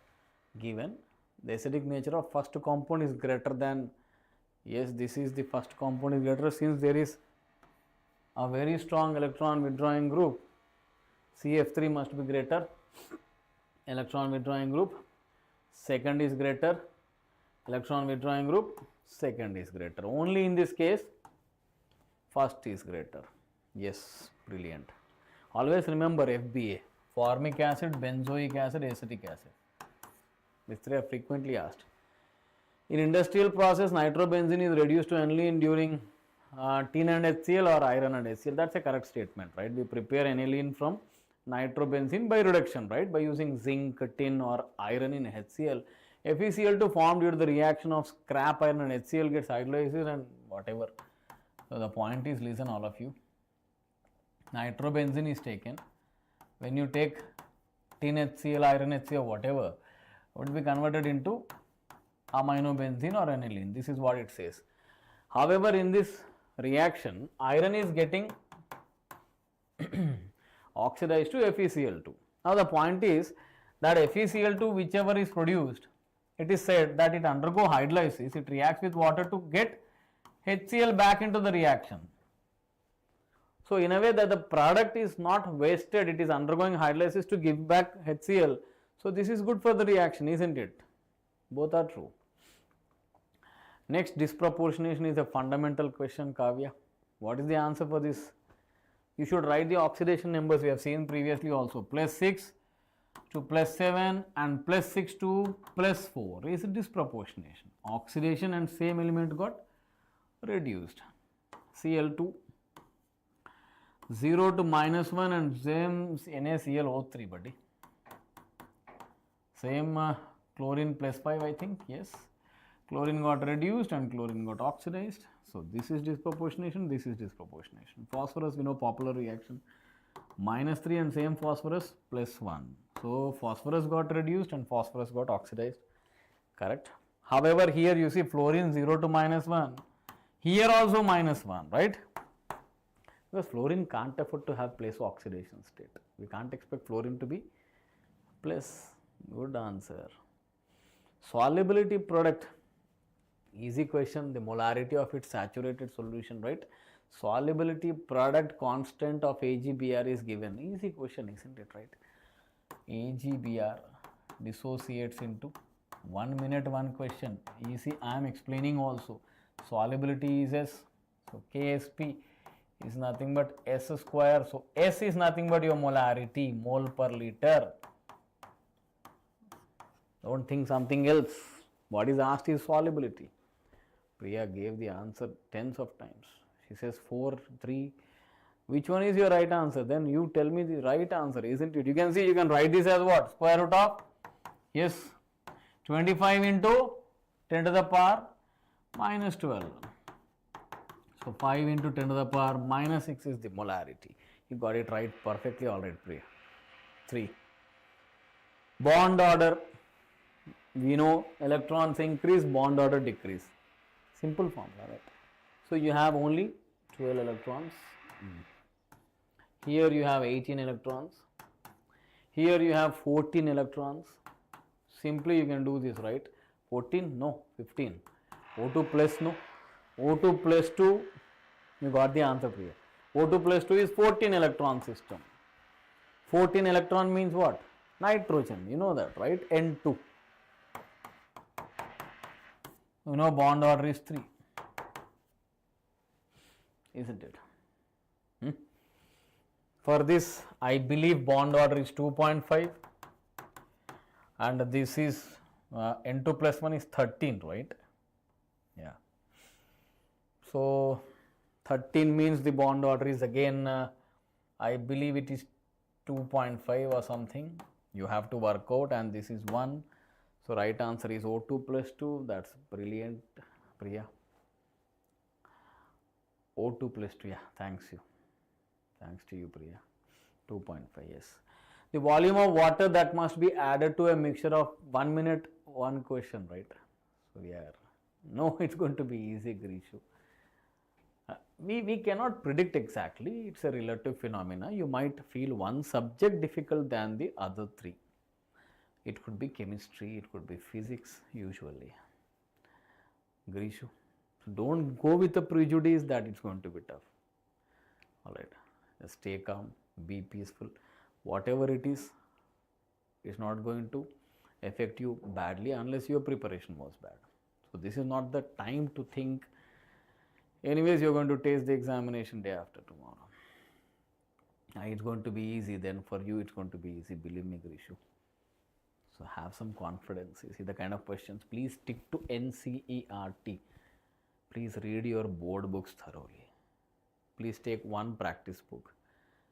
given? The acidic nature of first compound is greater than, yes, this is the first compound is greater, since there is a very strong electron withdrawing group. CF3 must be greater, electron withdrawing group. Second is greater, electron withdrawing group. Second is greater. Only in this case, first is greater. Yes, brilliant. Always remember FBA, formic acid, benzoic acid, acetic acid. These three are frequently asked. In industrial process, nitrobenzene is reduced to aniline during tin and HCl or iron and HCl. That's a correct statement, right? We prepare aniline from nitrobenzene by reduction, right? By using zinc, tin or iron in HCl. FeCl2 formed due to the reaction of scrap iron and HCl gets hydrolyzed and whatever. So the point is, listen all of you. Nitrobenzene is taken. When you take tin HCl, iron HCl, whatever, it would be converted into aminobenzene or aniline. This is what it says. However, in this reaction, iron is getting oxidized to FeCl2. Now the point is that FeCl2, whichever is produced, it is said that it undergo hydrolysis, it reacts with water to get HCl back into the reaction. So in a way that the product is not wasted, it is undergoing hydrolysis to give back HCl. So this is good for the reaction, isn't it? Both are true. Next, disproportionation is a fundamental question, Kavya. What is the answer for this? You should write the oxidation numbers we have seen previously also. +6 to +7 and +6 to +4 is a disproportionation. Oxidation and same element got reduced. Cl2, 0 to -1 and same NaClO3, buddy. Same chlorine +5, I think, yes. Chlorine got reduced and chlorine got oxidized. So this is disproportionation, this is disproportionation. Phosphorus, we know popular reaction. -3 and same phosphorus +1. So phosphorus got reduced and phosphorus got oxidized. Correct. However, here you see fluorine 0 to -1. Here also -1, right? Because fluorine can't afford to have place oxidation state. We can't expect fluorine to be plus. Good answer. Solubility product. Easy question. The molarity of its saturated solution, right? Solubility product constant of AgBr is given. Easy question, isn't it, right? AgBr dissociates into 1 minute, one question. Easy. I am explaining also. Solubility is S. So Ksp is nothing but S square. So S is nothing but your molarity, mole per liter. Don't think something else. What is asked is solubility. Priya gave the answer tens of times. She says 4, 3. Which one is your right answer? Then you tell me the right answer, isn't it? You can see, you can write this as what? Square root of, yes, 25 into 10 to the power minus 12. So 5 into 10 to the power minus 6 is the molarity. You got it right perfectly. All right, Priya. 3. Bond order. We know electrons increase, bond order decrease. Simple formula, right? So you have only 12 electrons. Here you have 18 electrons. Here you have 14 electrons. Simply you can do this, right? 14? No, 15. O2 plus, no. O2 plus 2, you got the answer, Priya. O2 plus 2 is 14 electron system. 14 electron means what? Nitrogen. You know that, right? N2. You know bond order is 3. Isn't it? For this, I believe bond order is 2.5 and this is N2 plus 1 is 13, right? Yeah. So 13 means the bond order is again, I believe it is 2.5 or something. You have to work out, and this is 1. So right answer is O2 plus 2. That's brilliant, Priya. O2 plus 2, yeah, thanks you. Thanks to you, Priya. 2.5, yes. The volume of water that must be added to a mixture of 1 minute, one question, right? So yeah, no, it's going to be easy, Grishu. we cannot predict exactly. It's a relative phenomena. You might feel one subject difficult than the other three. It could be chemistry, it could be physics usually. Grishu. So don't go with the prejudice that it's going to be tough. Alright, just stay calm, be peaceful. Whatever it is, it's not going to affect you badly unless your preparation was bad. So this is not the time to think. Anyways, you're going to taste the examination day after tomorrow. It's going to be easy, then for you it's going to be easy, believe me, Grishu. So have some confidence. You see the kind of questions. Please stick to NCERT. Please read your board books thoroughly. Please take one practice book.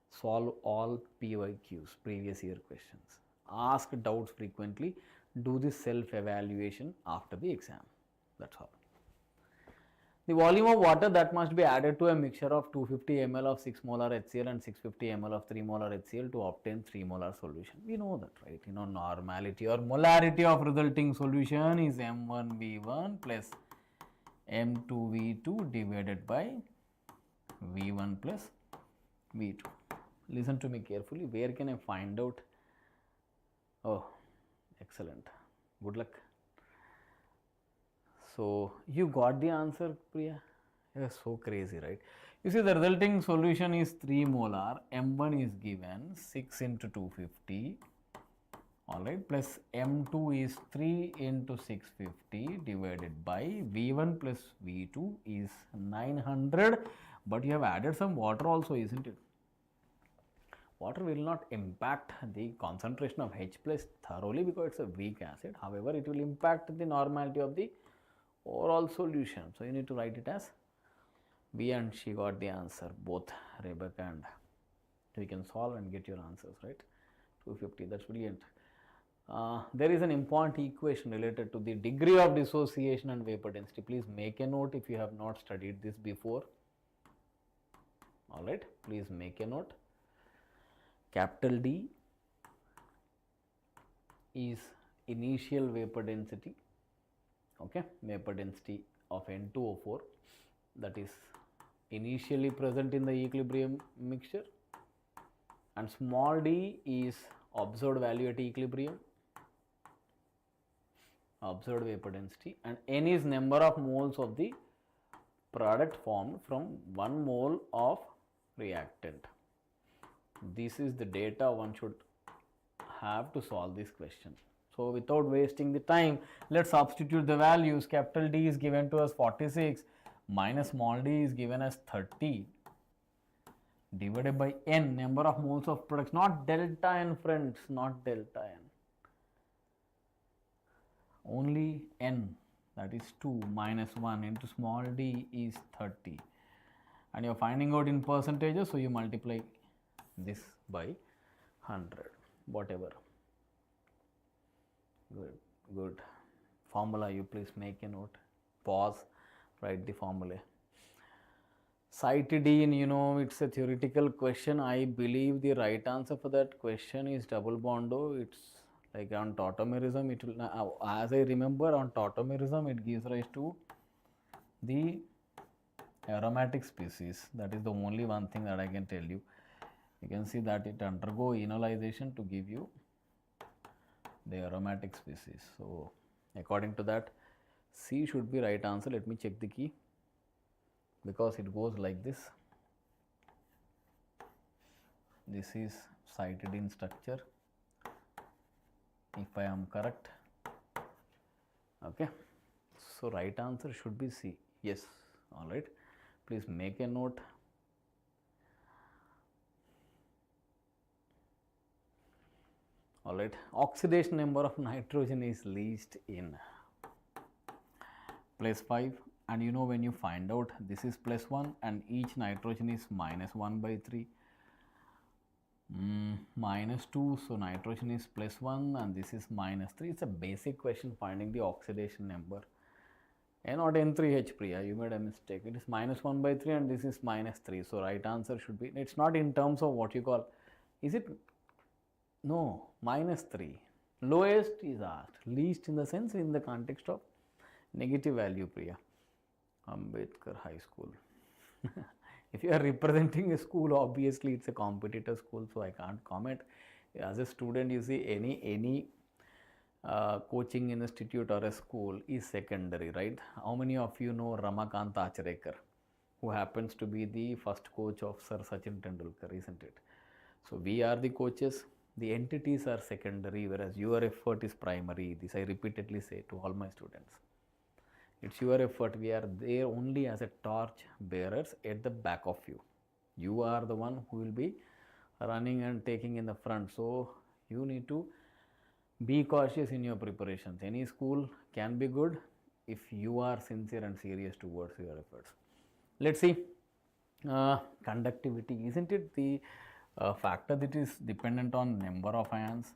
Solve all PYQs, previous year questions. Ask doubts frequently. Do the self-evaluation after the exam. That's all. The volume of water that must be added to a mixture of 250 ml of 6 molar HCl and 650 ml of 3 molar HCl to obtain 3 molar solution. We know that, right? Normality or molarity of resulting solution is M1V1 plus M2V2 divided by V1 plus V2. Listen to me carefully. Where can I find out? Oh, excellent. Good luck. So you got the answer, Priya? It was so crazy, right? You see the resulting solution is 3 molar, M1 is given 6 into 250, alright, plus M2 is 3 into 650 divided by V1 plus V2 is 900, but you have added some water also, isn't it? Water will not impact the concentration of H plus thoroughly because it's a weak acid. However, it will impact the normality of the overall solution. So you need to write it as B, and she got the answer, both Rebecca and we can solve and get your answers, right? 250, that's brilliant. There is an important equation related to the degree of dissociation and vapor density. Please make a note if you have not studied this before. Alright, please make a note. Capital D is initial vapor density, okay, vapor density of N2O4, that is initially present in the equilibrium mixture, and small d is observed value at equilibrium, observed vapor density, and N is number of moles of the product formed from 1 mole of reactant. This is the data one should have to solve this question. So without wasting the time, let's substitute the values. Capital D is given to us 46 minus small d is given as 30 divided by N, number of moles of products, not delta N, friends, not delta N, only N, that is 2 minus 1 into small d is 30, and you are finding out in percentages, so you multiply this by 100, whatever. Good. Formula, you please make a note, pause, write the formula. Site D, it's a theoretical question. I believe the right answer for that question is double bondo. It's like on tautomerism, it will, as I remember, on tautomerism it gives rise to the aromatic species. That is the only one thing that I can tell you. You can see that it undergo enolization to give you the aromatic species. So according to that, C should be right answer. Let me check the key, because it goes like this. This is cited in structure, if I am correct. Okay, so right answer should be C. Yes, all right. Please make a note. All right, oxidation number of nitrogen is least in plus 5, and when you find out this is plus 1 and each nitrogen is minus 1 by 3, minus 2, so nitrogen is plus 1 and this is minus 3. It's a basic question finding the oxidation number. N not N3H, Priya, you made a mistake. It is minus 1 by 3 and this is minus 3, so right answer should be, it's not in terms of what you call, is it? No, minus 3. Lowest is asked, least in the sense in the context of negative value, Priya. Ambedkar High School. If you are representing a school, obviously it's a competitor school, so I can't comment. As a student, you see any coaching institute or a school is secondary, right? How many of you know Ramakant Acharekar, who happens to be the first coach of Sir Sachin Tendulkar, isn't it? So we are the coaches, the entities are secondary, whereas your effort is primary. This I repeatedly say to all my students. It's your effort. We are there only as a torch bearers at the back of you. You are the one who will be running and taking in the front. So you need to be cautious in your preparations. Any school can be good if you are sincere and serious towards your efforts. Let's see. Conductivity, isn't it the factor that is dependent on number of ions?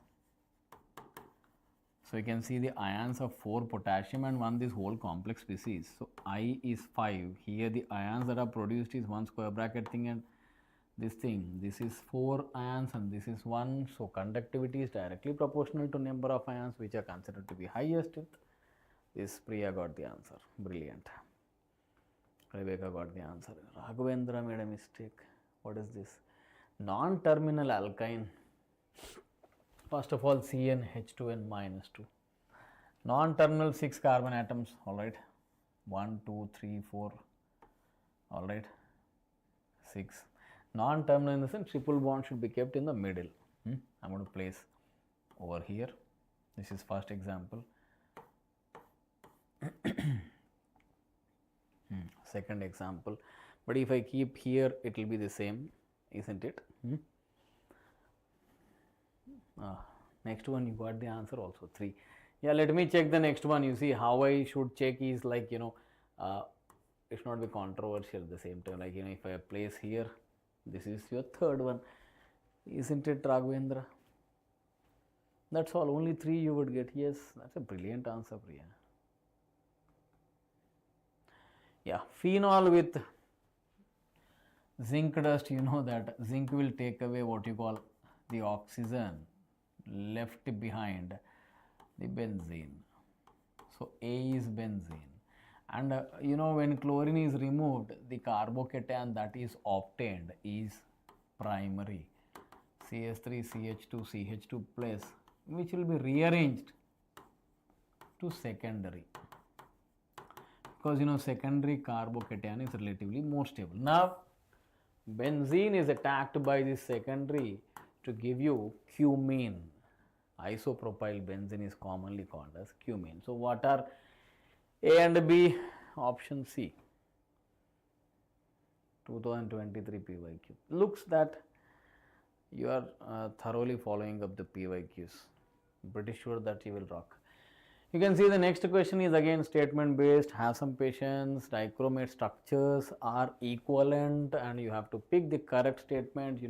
So you can see the ions of 4 potassium and 1 this whole complex species. So I is 5. Here the ions that are produced is 1 square bracket thing and this thing. This is 4 ions and this is 1. So conductivity is directly proportional to number of ions which are considered to be highest. This Priya got the answer. Brilliant. Rebecca got the answer. Raghavendra made a mistake. What is this? Non-terminal alkyne. First of all, CnH2n minus 2. Non-terminal 6 carbon atoms, alright. 1, 2, 3, 4, alright. 6. Non-terminal in the sense triple bond should be kept in the middle. I'm going to place over here. This is first example. Second example. But if I keep here, it will be the same, isn't it? Next one, you got the answer also, 3. Yeah, let me check the next one. You see how I should check is like, it should not be controversial at the same time. Like, if I place here, this is your third one. Isn't it, Raghavendra? That's all. Only 3 you would get. Yes, that's a brilliant answer, Priya. Yeah, phenol with zinc dust, you know that zinc will take away what you call the oxygen left behind the benzene. So A is benzene, and when chlorine is removed, the carbocation that is obtained is primary, CH3 CH2 CH2 plus, which will be rearranged to secondary, because secondary carbocation is relatively more stable. Now benzene is attacked by this secondary to give you cumene. Isopropyl benzene is commonly called as cumene. So what are A and B? Option C. 2023 PYQ. Looks that you are thoroughly following up the PYQs. Pretty sure that you will rock. You can see the next question is again statement based. Have some patience. Dichromate structures are equivalent and you have to pick the correct statement.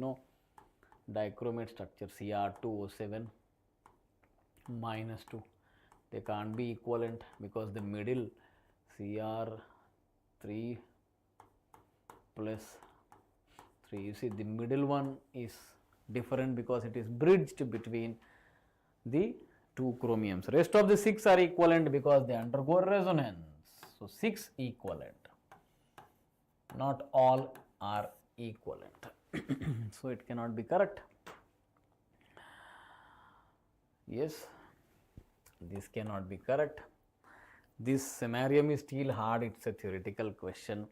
Dichromate structure Cr2O7 minus 2. They can't be equivalent because the middle Cr3 plus 3. You see the middle one is different because it is bridged between the 2 chromiums. Rest of the 6 are equivalent because they undergo resonance. So 6 equivalent. Not all are equivalent. So it cannot be correct. Yes, this cannot be correct. This samarium is still hard. It's a theoretical question.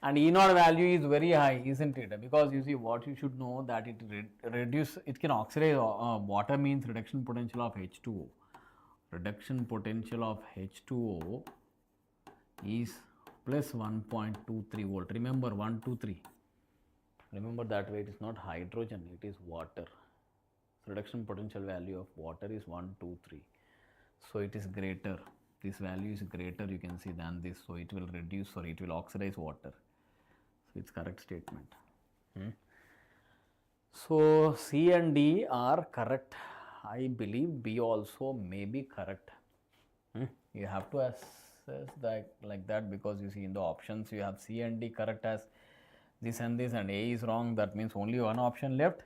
And E0 value is very high, isn't it? Because you see what you should know that it can oxidize. Water means reduction potential of H2O. Reduction potential of H2O is plus 1.23 volt. Remember 123. Remember that way, it is not hydrogen, it is water. So reduction potential value of water is 123. So it is greater. This value is greater, you can see, than this. So it will reduce or it will oxidize water. So it's correct statement. So C and D are correct. I believe B also may be correct. You have to assess that like that, because you see in the options you have C and D correct as this and this, and A is wrong. That means only one option left.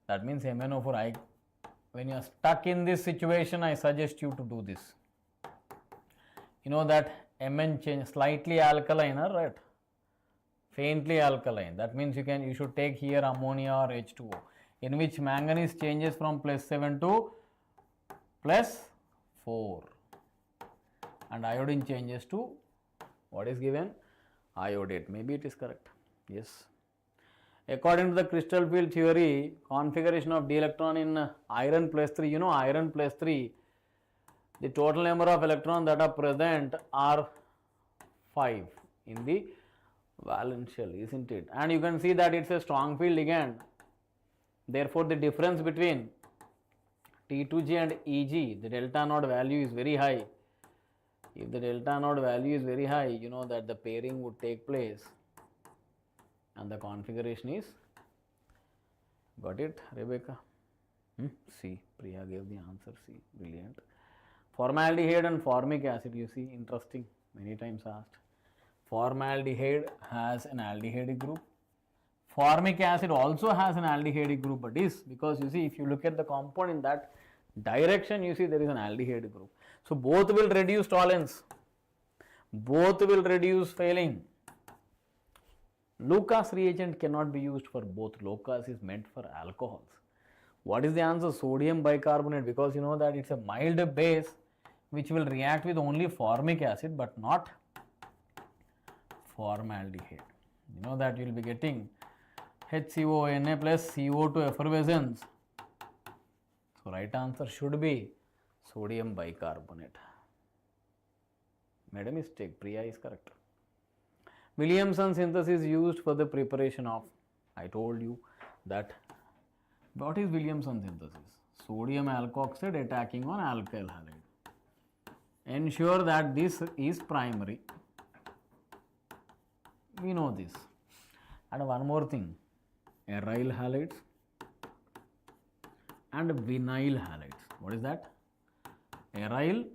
That means MnO4. When you are stuck in this situation, I suggest you to do this. You know that Mn change slightly alkaline, right? faintly alkaline. That means you should take here ammonia or H2O, in which manganese changes from +7 to +4 and iodine changes to what is given? Iodate. Maybe it is correct. Yes. According to the crystal field theory, configuration of d electron in iron +3, iron +3, the total number of electrons that are present are 5 in the valence shell, isn't it? And you can see that it's a strong field ligand. Therefore, the difference between T2G and EG, the delta naught value is very high. If the delta naught value is very high, you know that the pairing would take place and the configuration is, got it, Rebecca? C, Priya gave the answer C, brilliant. Formaldehyde and formic acid, you see, interesting, many times asked. Formaldehyde has an aldehyde group. Formic acid also has an aldehyde group, but is because you see, if you look at the compound in that direction, you see there is an aldehyde group. So both will reduce tolerance, both will reduce failing. Lucas reagent cannot be used for both. Lucas is meant for alcohols. What is the answer? Sodium bicarbonate, because you know that it's a mild base which will react with only formic acid but not formaldehyde. You know that you will be getting HCONA plus CO2 effervescence. So right answer should be sodium bicarbonate. Made a mistake. Priya is correct. Williamson synthesis used for the preparation of, I told you that, what is Williamson synthesis? Sodium alkoxide attacking on alkyl halide. Ensure that this is primary. We know this. And one more thing, aryl halides and vinyl halides. What is that? Aryl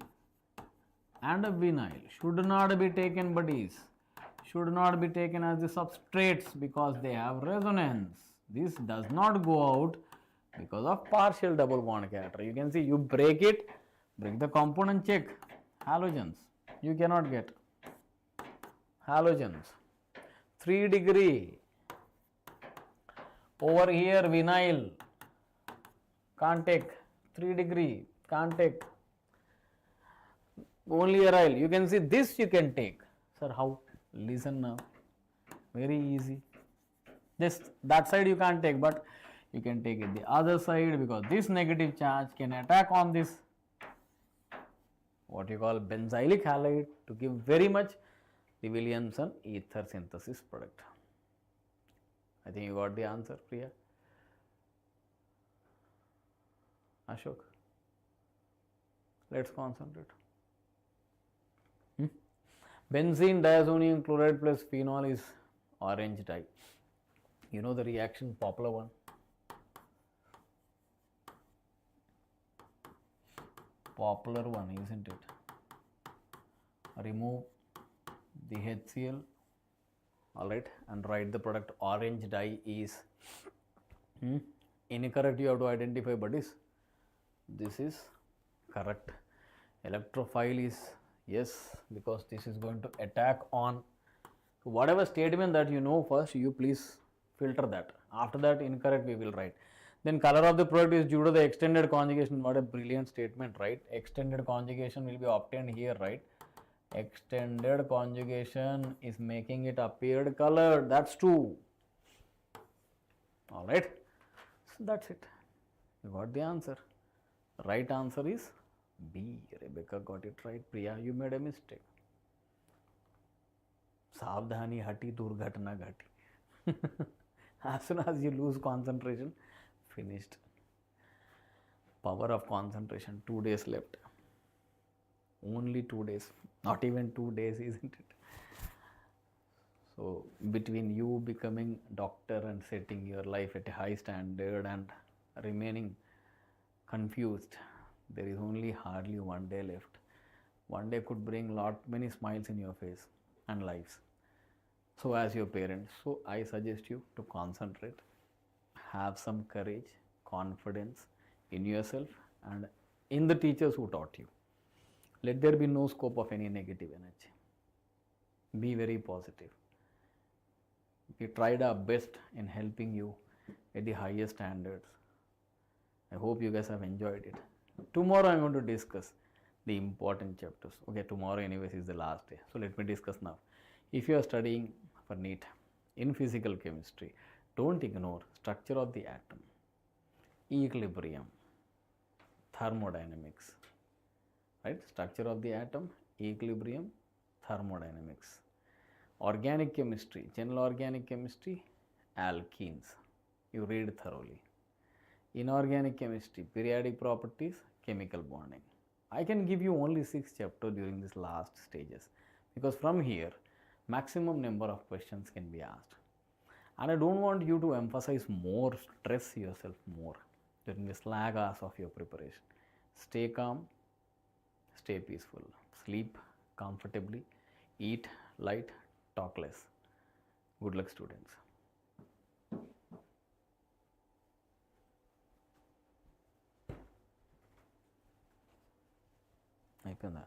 and vinyl should not be taken, buddies. Should not be taken as the substrates because they have resonance. This does not go out because of partial double bond character. You can see, you break it, break the compound and check. Halogens, you cannot get. Halogens, 3 degree. Over here, vinyl, can't take. 3 degree, can't take. Only aryl. You can see this you can take. Sir, how? Listen now. Very easy. This, that side you can't take, but you can take it the other side because this negative charge can attack on this, what you call benzylic halide, to give very much the Williamson ether synthesis product. I think you got the answer, Priya. Ashok, let's concentrate. Benzene diazonium chloride plus phenol is orange dye. You know the reaction, popular one. Popular one, isn't it? Remove the HCl, alright, and write the product. Orange dye is incorrect. You have to identify, buddies. This is correct. Electrophile is yes, because this is going to attack on. So whatever statement that you know first, you please filter that. After that, incorrect we will write. Then color of the product is due to the extended conjugation. What a brilliant statement, right? Extended conjugation will be obtained here, right? Extended conjugation is making it appeared colored. That's true. All right. So that's it. You got the answer. Right answer is B. Rebecca got it right. Priya, you made a mistake. Savdhani hati, durghatna ghati. As soon as you lose concentration, finished. Power of concentration. 2 days left. Only 2 days. Not even 2 days, isn't it? So between you becoming doctor and setting your life at a high standard and remaining confused, there is only hardly 1 day left. 1 day could bring many smiles in your face and lives. So as your parents, so I suggest you to concentrate, have some courage, confidence in yourself and in the teachers who taught you. Let there be no scope of any negative energy. Be very positive. We tried our best in helping you at the highest standards. I hope you guys have enjoyed it. Tomorrow I'm going to discuss the important chapters. Okay, tomorrow anyways is the last day. So let me discuss now. If you are studying for NEET in physical chemistry, don't ignore structure of the atom, equilibrium, thermodynamics, right? Structure of the atom, equilibrium, thermodynamics. Organic chemistry, general organic chemistry, alkenes. You read thoroughly. Inorganic chemistry, periodic properties, chemical bonding. I can give you only 6 chapters during this last stages, because from here maximum number of questions can be asked. And I don't want you to emphasize more, stress yourself more during the lag hours of your preparation. Stay calm, stay peaceful, sleep comfortably, eat light, talk less. Good luck, students. అయిపోయిందా?